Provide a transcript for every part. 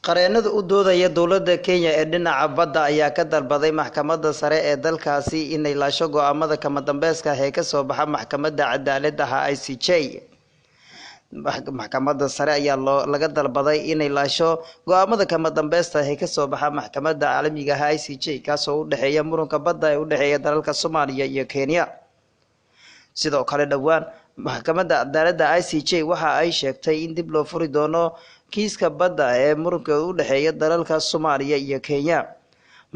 Qareenada u doodaya dowladda Kenya ee dhinaca badda ayaa ka dalbaday maxkamadda sare ee dalkaasi inay laasho go'aamada kama dambayska ah ee ka soo baxa maxkamadda cadaaladda ICJ. Maxkamadda sare ayaa laga dalbaday inay laasho go'aamada kama dambaysta ah ee ka soo baxa maxkamadda caalamiga ah ICJ kaas oo u dhaxeeya muranka badda ee u dhaxeeya dalalka Soomaaliya iyo Kenya. Sidoo kale dhawaan maxkamadda cadaaladda ICJ waxa ay sheegtay in dib loo furi doono kiiska badda ee muranka u dhaxeeya dalalka Soomaaliya iyo Kenya.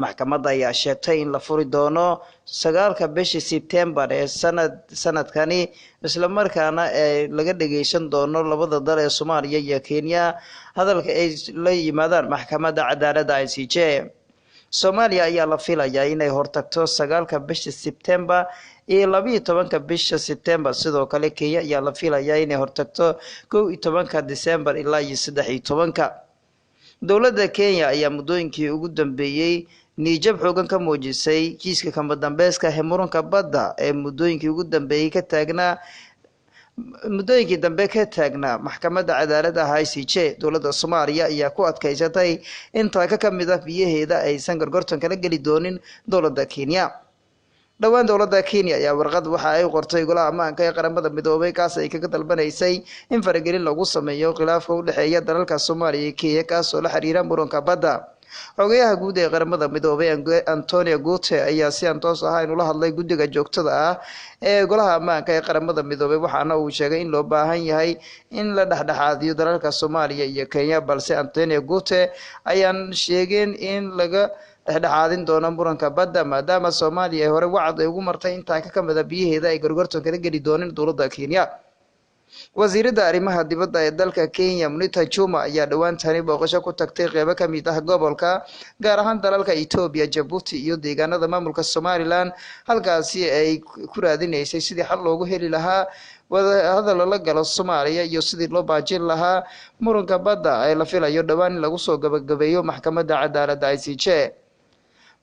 Maxkamadda ayaa sheegtay in la furi doono 9 bishii September ee sanadkani isla markaana laga dhageysan doono labada dal ee Soomaaliya iyo Kenya hadalka ay la yimaadaan maxkamadda cadaaladda ICJ. Soomaaliya ayaa la filayaa inay hortagto 9 bishii September iyo 12 bisha September. Sidoo kale Kenya ayaa la filayaa inay hortagto 11 December ilaa 13. Dowladda Kenya ayaa muddooyinkii ugu dambeeyay niyad xoogan ka muujisay kiiska kama dambayska ah ee muranka badda ee muddooyinkii dambe ka taagnaa maxkamadda cadaaladda ICJ. Dowladda Soomaaliya ayaa ku adkaysatay in taaka ka mid ah biyaheeda aysan gorgortan kala geli doonin dowladda Kenya. dhawaan dowladda Kenya ayaa warqad waxa ay qortay golaha ammaanka ee qaramada midoobay kaas ay kaga dalbanaysay in faragelin lagu sameeyo khilaafka u dhaxeeya dalalka Soomaaliya iyo Kenya kaas oo la xiriira muranka badda. Xogayaha guud ee qaramada midoobay Antonio Guterres ayaa si aan toos ahayn ula hadlay guddiga joogtada ah ee golaha ammaanka ee qaramada midoobay waxaana uu sheegay in loo baahan yahay in la dhexdhexaadiyo dalalka Soomaaliya iyo Kenya, balse Antonio Guterres ayaan sheegeen in laga dhexdhexaadin doono muranka badda maadaama Soomaaliya ay hore wacd ay ugu martay in taaka ka mid ah biyaheeda ay gorgortan kala geli doonin dowladda Kenya. Wasiirada arrimaha dibadda ee dalka Kenya Munita Juma ayaa dhawaan tani booqasho ku tagtay qaybo ka mid ah gobolka gaar ahaan dalalka Ethiopia, Djibouti iyo deegaanada maamulka Somaliland halkaasi ay ku raadinaysay sidii xal loogu heli lahaa hadal la galo Soomaaliya iyo sidii loo baajin lahaa muranka badda ee la filayo dhawaan in lagu soo gabagabeeyo maxkamadda cadaaladda ICJ.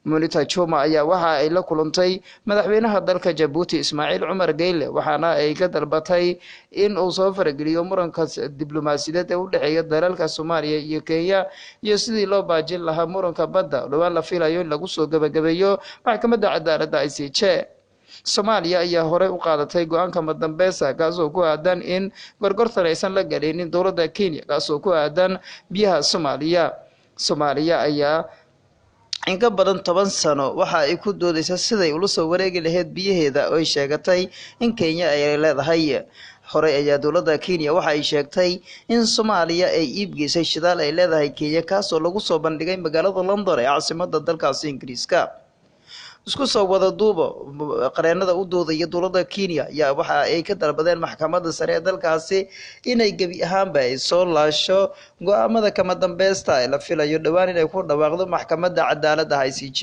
Munita Juma ayaa waxa ay la kulantay madaxweynaha dalka Djibouti Ismaaciil Cumar Geyle waxaana ay ka dalbatay in uu soo farageliyo muranka diblomaasiyadeed ee u dhaxeeya dalalka Soomaaliya iyo Kenya iyo sidii loo baajin lahaa muranka badda dhawaan la filayo in lagu soo gabagabeeyo maxkamadda cadaaladda ICJ. Soomaaliya ayaa hore u qaadatay go'aanka madambeysa kaas oo ku aadan in gorgortan aysan la galinin dowladda Kenya kaas oo ku aadan biyaha Soomaaliya ayaa in ka badan 10 sano waxa ay ku doodaysaa siday ula soo wareegi lahayd biyaheeda oo ay sheegatay in Kenya ay leedahay. Hore ayaa dowladda Kenya waxa ay sheegtay in Soomaaliya ay iibgeysay shidaal ay leedahay Kenya kaas oo lagu soo bandhigay magaalada London ee caasimadda dalkaasi Ingiriiska. Isku soo wada duubo qareenada u doodaya dowladda Kenya ayaa waxa ay ka dalbadeen maxkamadda sare ee dalkaasi inay gabi ahaanba ay soo laasho go'aamada kama dambaysta ee la filayo dhawaan inay ku dhawaaqdo maxkamadda cadaaladda ICJ.